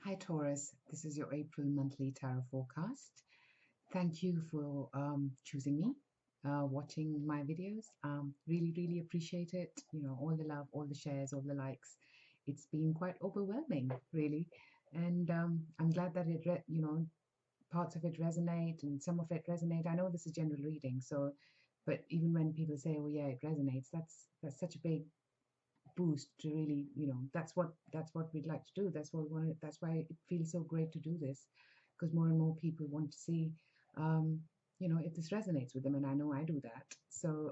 Hi Taurus, this is your April monthly tarot forecast. Thank you for choosing me, watching my videos. Really appreciate it. All the love, all the shares, all the likes. It's been quite overwhelming, really. And I'm glad that parts of it resonate and some of it resonate. I know this is general reading, so, but even when people say, "Oh yeah, it resonates," that's such a big boost to really, that's what we'd like to do. That's what we want to, that's why it feels so great to do this, because more and more people want to see, um, if this resonates with them, and I know I do that. So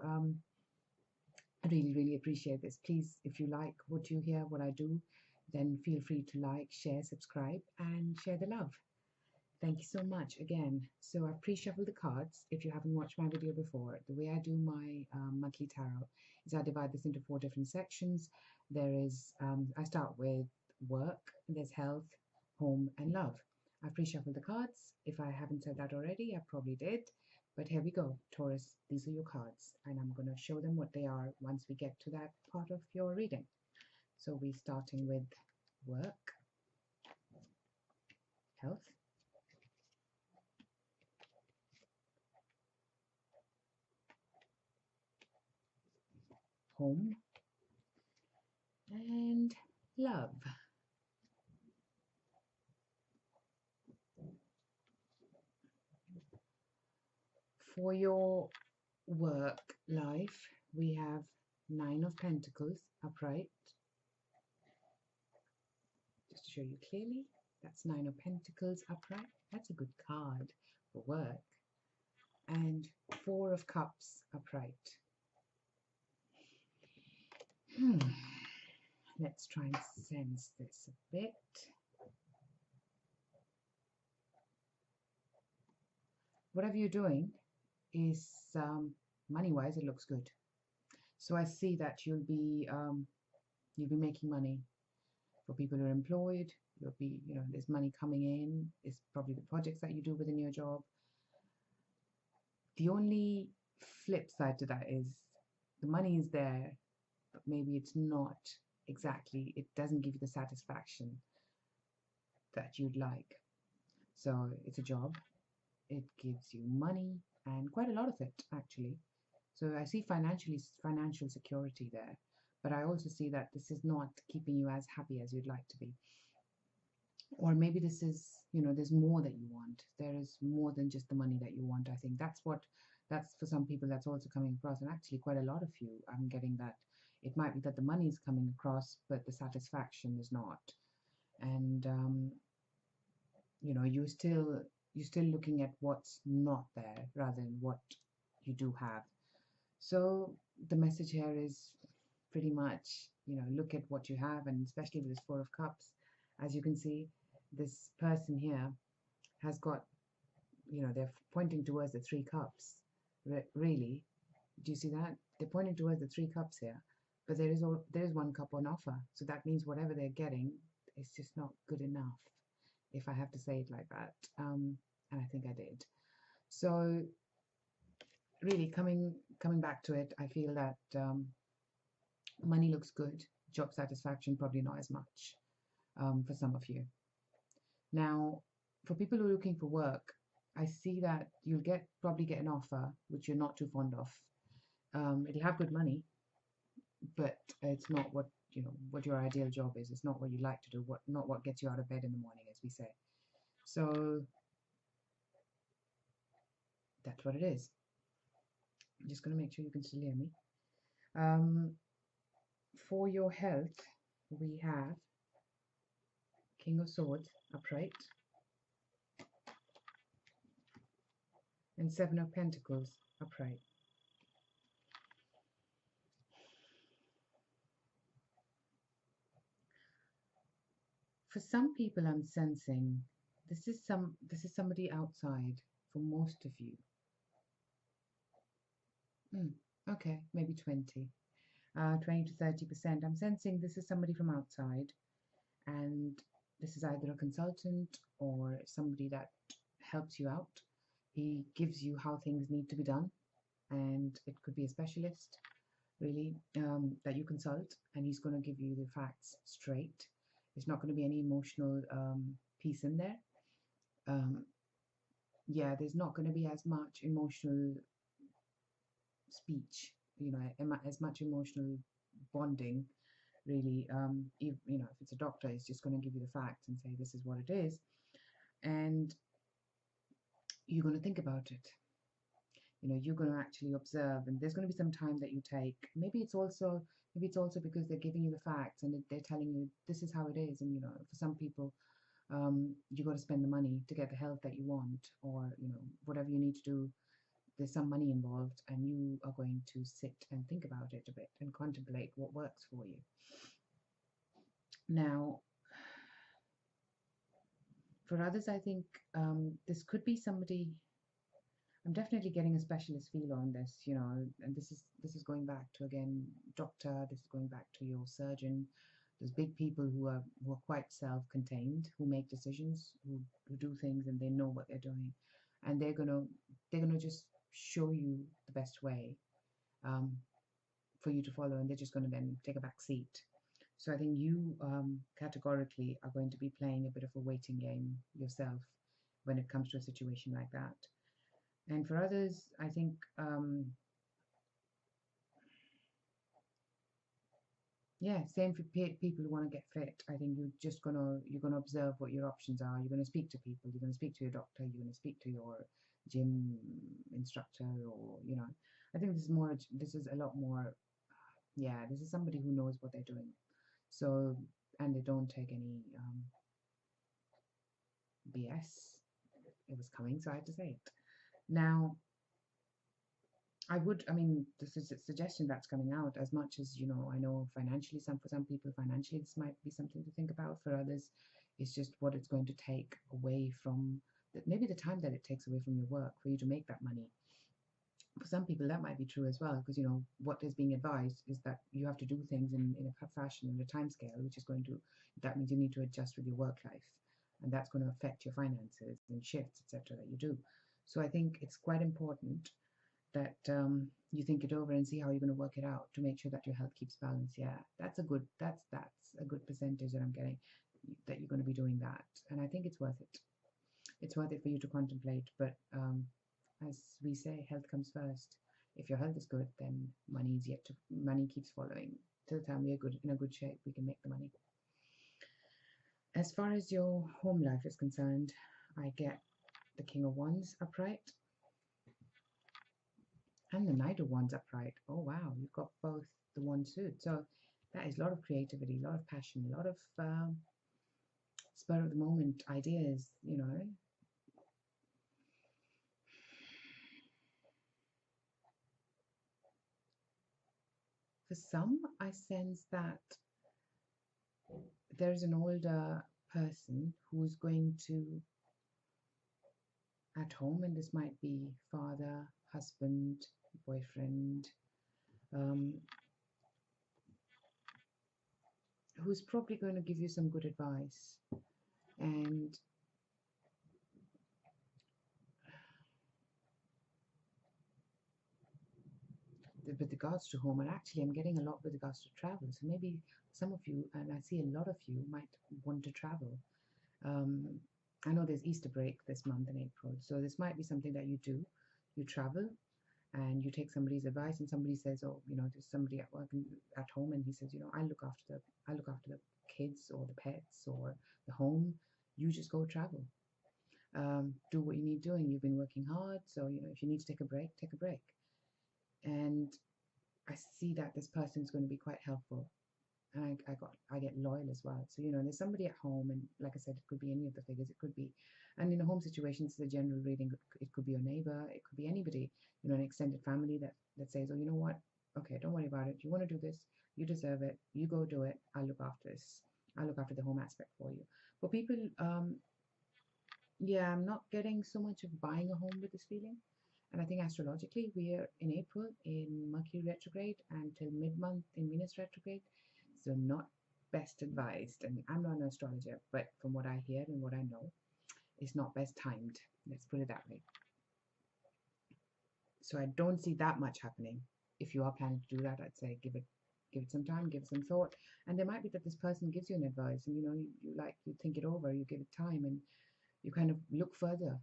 I really appreciate this. Please, if you like what you hear, what I do, then feel free to like, share, subscribe, and share the love. Thank you so much again. So I've pre-shuffled the cards. If you haven't watched my video before, the way I do my monthly tarot is I divide this into 4 different sections. There is, I start with work, there's health, home, and love. I've pre-shuffled the cards. If I haven't said that already, I probably did. But here we go, Taurus, these are your cards, and I'm going to show them what they are once we get to that part of your reading. So we're starting with work, health, home, and love. For your work life, we have 9 of Pentacles upright. Just to show you clearly, that's 9 of Pentacles upright. That's a good card for work. And 4 of Cups upright. Let's try and sense this a bit. Whatever you're doing is, money-wise, it looks good. So I see that you'll be making money. For people who are employed, you'll be, there's money coming in. It's probably the projects that you do within your job. The only flip side to that is the money is there, but maybe it's not exactly, it doesn't give you the satisfaction that you'd like. So it's a job. It gives you money, and quite a lot of it, actually. So I see financial security there, but I also see that this is not keeping you as happy as you'd like to be. Or maybe this is, there's more that you want. There is more than just the money that you want. I think that's for some people, that's also coming across. And actually quite a lot of you, I'm getting that it might be that the money is coming across, but the satisfaction is not. And, you're still looking at what's not there rather than what you do have. So the message here is pretty much, look at what you have, and especially with this 4 of Cups, as you can see, this person here has got, they're pointing towards the 3 cups. Really, do you see that? They're pointing towards the 3 cups here, but there is 1 cup on offer. So that means whatever they're getting is just not good enough, if I have to say it like that. And I think I did. So really, coming back to it, I feel that money looks good. Job satisfaction, probably not as much, for some of you. Now, for people who are looking for work, I see that you'll probably get an offer which you're not too fond of. It'll have good money, but it's not what your ideal job is. It's not what you like to do. Not what gets you out of bed in the morning, as we say. So that's what it is. I'm just going to make sure you can still hear me. For your health, we have King of Swords upright and 7 of Pentacles upright. For some people, I'm sensing this is somebody outside. For most of you, okay, maybe 20 to 30%. I'm sensing this is somebody from outside, and this is either a consultant or somebody that helps you out. He gives you how things need to be done, and it could be a specialist, really, that you consult, and he's going to give you the facts straight. There's not going to be any emotional piece in there. Um, yeah, there's not going to be as much emotional speech, as much emotional bonding, really. If it's a doctor, it's just going to give you the facts and say this is what it is, and you're going to think about it. You're going to actually observe, and there's going to be some time that you take. Maybe it's also because they're giving you the facts and they're telling you this is how it is, and for some people, you got to spend the money to get the health that you want, or whatever you need to do. There's some money involved, and you are going to sit and think about it a bit and contemplate what works for you. Now, for others, I think this could be somebody. I'm definitely getting a specialist feel on this, and this is going back to, again, doctor. This is going back to your surgeon. There's big people who are quite self-contained, who make decisions, who do things, and they know what they're doing, and they're gonna just show you the best way for you to follow, and they're just going to then take a back seat. So I think you categorically are going to be playing a bit of a waiting game yourself when it comes to a situation like that. And for others, I think yeah, same for people who want to get fit. I think you're gonna observe what your options are. You're gonna speak to people. You're gonna speak to your doctor. You're gonna speak to your gym instructor, or I think this is a lot more. Yeah, this is somebody who knows what they're doing. So, and they don't take any BS. It was coming, so I had to say it. Now, I mean, this is a suggestion that's coming out. As much as, I know financially, for some people, financially, this might be something to think about. For others, it's just what it's going to take away from, maybe the time that it takes away from your work for you to make that money. For some people, that might be true as well, because, what is being advised is that you have to do things in a fashion, in a time scale, that means you need to adjust with your work life. And that's going to affect your finances and shifts, etc., that you do. So I think it's quite important that you think it over and see how you're going to work it out to make sure that your health keeps balance. Yeah, that's a good percentage that I'm getting, that you're going to be doing that, and I think it's worth it. It's worth it for you to contemplate. But as we say, health comes first. If your health is good, then money keeps following. Till the time we are in a good shape, we can make the money. As far as your home life is concerned, I get the King of Wands upright and the Knight of Wands upright. Oh wow, you've got both the wand suit. So that is a lot of creativity, a lot of passion, a lot of spur of the moment ideas, For some, I sense that there's an older person who's going to, at home, and this might be father, husband, boyfriend, who's probably going to give you some good advice. And with regards to home, and actually I'm getting a lot with regards to travel. So maybe some of you, and I see a lot of you, might want to travel. I know there's Easter break this month in April, so this might be something that you do. You travel and you take somebody's advice, and somebody says, oh, there's somebody at work and at home, and he says, I look after the kids or the pets or the home. You just go travel. Do what you need doing. You've been working hard, so if you need to take a break, take a break. And I see that this person is going to be quite helpful, and I get loyal as well. So there's somebody at home, and like I said, it could be any of the figures. It could be, and in a home situation, it's a general reading. It could be your neighbor. It could be anybody. An extended family that says, oh, you know what? Okay, don't worry about it. You want to do this? You deserve it. You go do it. I'll look after this. I'll look after the home aspect for you. For people, yeah, I'm not getting so much of buying a home with this feeling. And I think astrologically, we're in April in Mercury retrograde until mid-month in Venus retrograde. So not best advised. And I'm not an astrologer, but from what I hear and what I know, it's not best timed. Let's put it that way. So I don't see that much happening. If you are planning to do that, I'd say give give it some time, give it some thought. And there might be that this person gives you an advice, and you think it over, you give it time, and you kind of look further.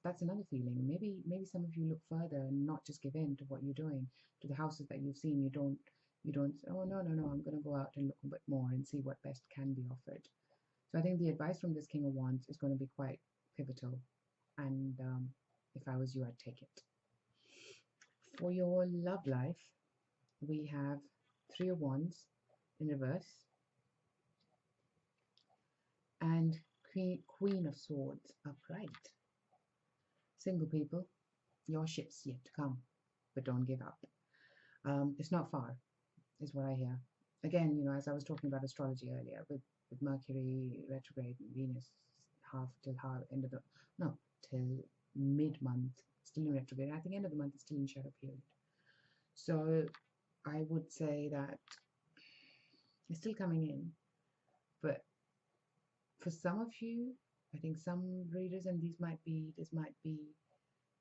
That's another feeling. Maybe some of you look further and not just give in to what you're doing, to the houses that you've seen. You don't say, oh, no, I'm going to go out and look a bit more and see what best can be offered. So I think the advice from this King of Wands is going to be quite pivotal, and if I was you, I'd take it. For your love life, we have Three of Wands in reverse and Queen of Swords upright. Single people, your ship's yet to come, but don't give up. It's not far, is what I hear. Again, as I was talking about astrology earlier, with Mercury retrograde and Venus till mid-month, still in retrograde. I think end of the month is still in shadow period. So I would say that it's still coming in, but for some of you, I think some readers, and this might be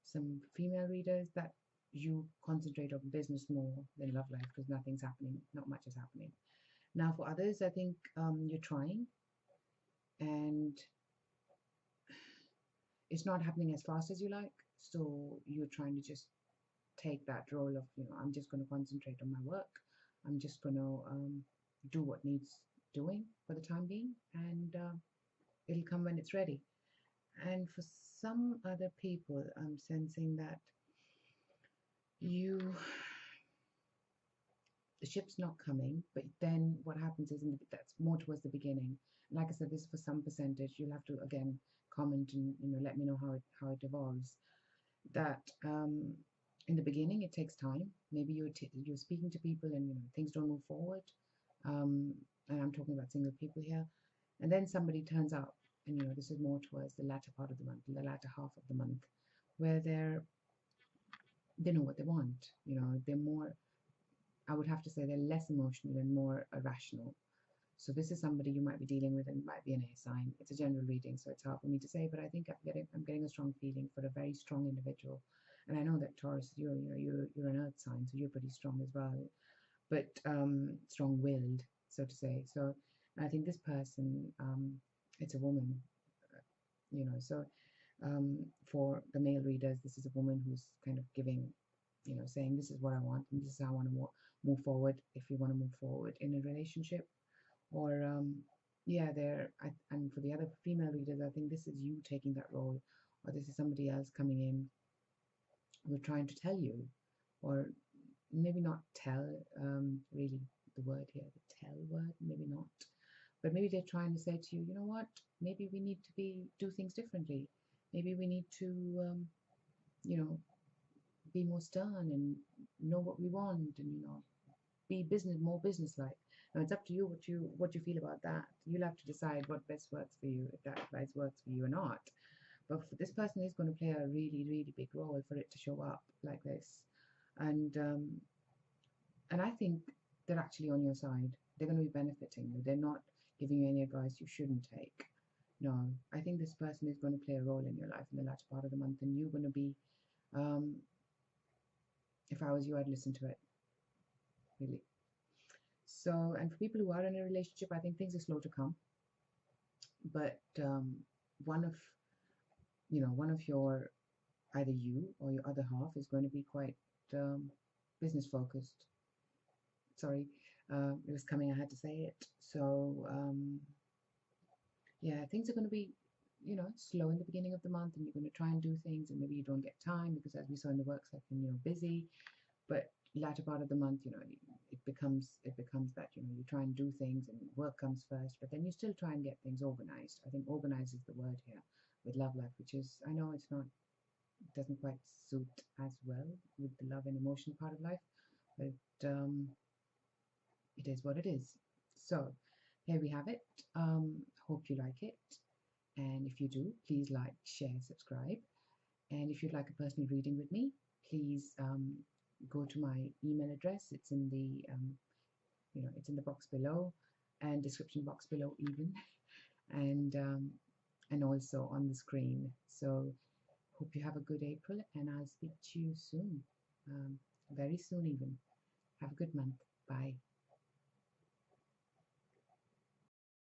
some female readers, that you concentrate on business more than love life because nothing's happening, not much is happening. Now for others, I think you're trying and it's not happening as fast as you like, so you're trying to just take that role of, I'm just going to concentrate on my work, I'm just going to do what needs doing for the time being, and it'll come when it's ready. And for some other people, I'm sensing that the ship's not coming, but then what happens is that's more towards the beginning. Like I said, this is for some percentage. You'll have to again comment and let me know how it evolves. That in the beginning it takes time. Maybe you're speaking to people and things don't move forward. And I'm talking about single people here. And then somebody turns up, and this is more towards the latter part of the month, the latter half of the month, where they know what they want. They're more, I would have to say, they're less emotional and more irrational. So this is somebody you might be dealing with, and it might be an air sign. It's a general reading, so it's hard for me to say, but I think I'm getting a strong feeling for a very strong individual. And I know that Taurus, you're an earth sign, so you're pretty strong as well, but strong-willed, so to say. So I think this person, it's a woman, so for the male readers, this is a woman who's kind of giving, saying this is what I want and this is how I want to move forward, if you want to move forward in a relationship. Or and for the other female readers, I think this is you taking that role, or this is somebody else coming in who are trying to tell you, or maybe not tell, really the word here, the tell word, maybe not, but maybe they're trying to say to you, you know what, maybe we need to do things differently. Maybe we need to, be more stern and know what we want, and be more business-like. Now it's up to you what you feel about that. You'll have to decide what best works for you, if that advice works for you or not. But for this person is going to play a really, really big role for it to show up like this, and I think they're actually on your side. They're going to be benefiting you. They're not giving you any advice you shouldn't take. No, I think this person is going to play a role in your life in the latter part of the month, and you're going to be, if I was you, I'd listen to it, really. So, and for people who are in a relationship, I think things are slow to come, but one of your, either you or your other half, is going to be quite business focused. Sorry, it was coming, I had to say it. So yeah, things are going to be slow in the beginning of the month, and you're going to try and do things, and maybe you don't get time because, as we saw in the work section, busy. But latter part of the month, it becomes that you try and do things, and work comes first, but then you still try and get things organized. I think organized is the word here with love life, which is, I know it doesn't quite suit as well with the love and emotion part of life, but it is what it is. So here we have it. Hope you like it, and if you do, please like, share, subscribe. And if you'd like a personal reading with me, please go to my email address. It's in the it's in the box below, and description box below even, and also on the screen. So hope you have a good April, and I'll speak to you soon, very soon even. Have a good month. Bye.